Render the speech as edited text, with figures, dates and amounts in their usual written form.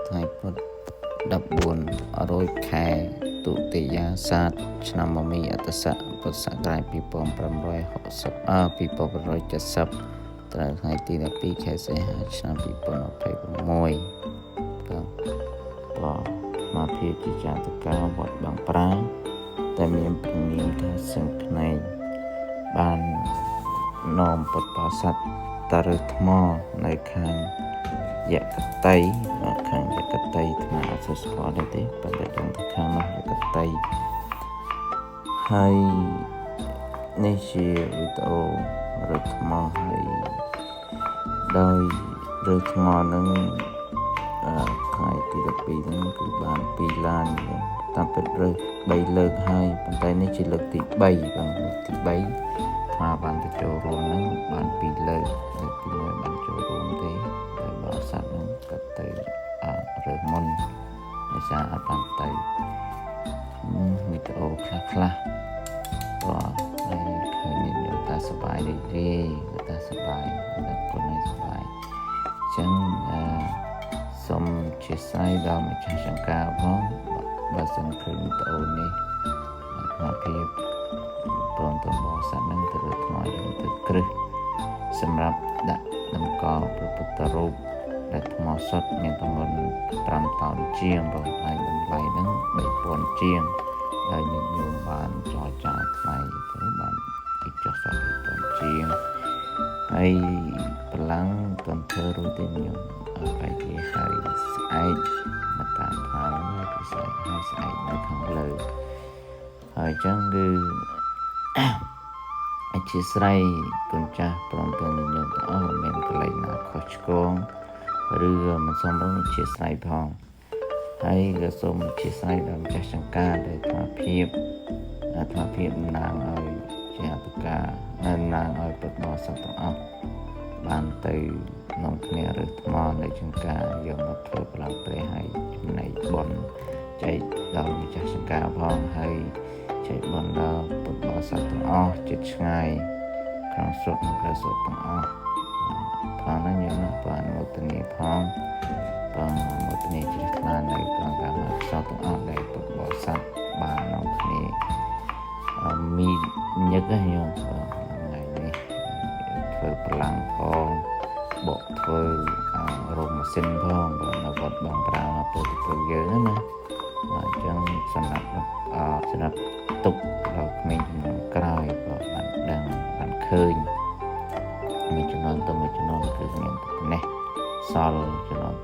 ថ្ងៃពុធ14 ខែទុតិយាសាទឆ្នាំមមីអត្តស័កពុទ្ធសករាជ2570ត្រូវថ្ងៃទី12ខែសីហាឆ្នាំ2026មកភាពជាចាតកាវត្តបางប្រាតែមានព្រានាមថាសឹងខ្នែងបាននាំពុទ្ធបរិស័ទទៅរើថ្មនៅខាងយកតៃខាងយកតៃថ្មអត់ស្គាល់ទេប៉ុន្តែដឹងថាខាងនោះយកតៃហើយនេះជាវីដេអូរើថ្មហើយដោយរើថ្មនឹងថ្ងៃទី12ហ្នឹងគឺបាន2ឡានតាមពិតរើ3លើកហើយប៉ុន្តែនេះជាលើកទី3បងលើកទី3ថ្មបានទៅចូលរួមហ្នឹងបាន2លើកលើកទី1បានចូលរួមទេហើយបរិស័ទហ្នឹងក៏ទៅរើមុនដោយសារអត់បានទៅវីដេអូខ្លះបាទហើយឃើញញោមតាសប្បាយទេតាសប្បាយតែខ្លួនឯងសប្បាយអញ្ចឹងសូមជាស្អីដល់ម្ចាស់ចង្ការផងបើសិនឃើញវីដេអូនេះអាភាពព្រមទាំងបរិស័ទនឹងទៅរើថ្មយើងទៅគ្រឹះសម្រាប់ដាក់តម្កល់ព្រះពុទ្ធរូបដែលថ្មសុទ្ធមានទម្ងន់5តោនជាងបងហើយតម្លៃហ្នឹង3000ជាងហើយញាតិញោមបានចរចាថ្លៃទៅបានពីចុះសល់3000ជាងហើយប្រឡាំងតន្ធ្វើរួចទេញោមបែរជាហើយស្អែកមកតាមផាគឺស្អែកហើយស្អែកនៅខាងលើហើយអញ្ចឹងគឺអធិស្ឋានគុណចាស់ព្រមទាំងញោមទាំងអស់មានកន្លែងណាខុសឆ្គងឬមិនសមរម្យអធិស្ឋានផងហើយក៏សូមអធិស្ឋានដល់ម្ចាស់ចង្ការដែលអាត្មាភាពតំណាងឲ្យជាអត្តកាតំណាងឲ្យពុទ្ធបរិស័ទទាំងអស់បានទៅនាំគ្នារើសថ្មនៅចង្ការយកមកធ្វើប្រឡាំងព្រះហើយចំណែកបុណ្យចែកដល់ម្ចាស់ចង្ការផងហើយចែកបុណ្យដល់ពុទ្ធបរិស័ទទាំងអស់ចិត្តឆ្ងាយក្នុងស្រុកនិងក្រៅស្រុកទាំងអស់ផងហ្នឹងយើងនឹងបានអនុមោទនាផងបងអនុមោទនាជ្រះថ្លានៅក្នុងការមកផ្សព្វទាំងអស់ដែលពុទ្ធបរិស័ទបាននាំគ្នាមានញឹកហ្នឹងយើងថ្ងៃនេះធ្វើប្រឡាំងផងបកធ្វើរោមម៉ាស៊ីនផងនៅវត្តបងប្រាពុទ្ធពលយើងណាអញ្ចឹងសម្រាប់ទុកដល់ក្មេងជំនាន់ក្រោយក៏បានដឹងបានឃើញមួយចំនួនទៅមួយចំនួនគឺមានតែនេះសល់ចំនួន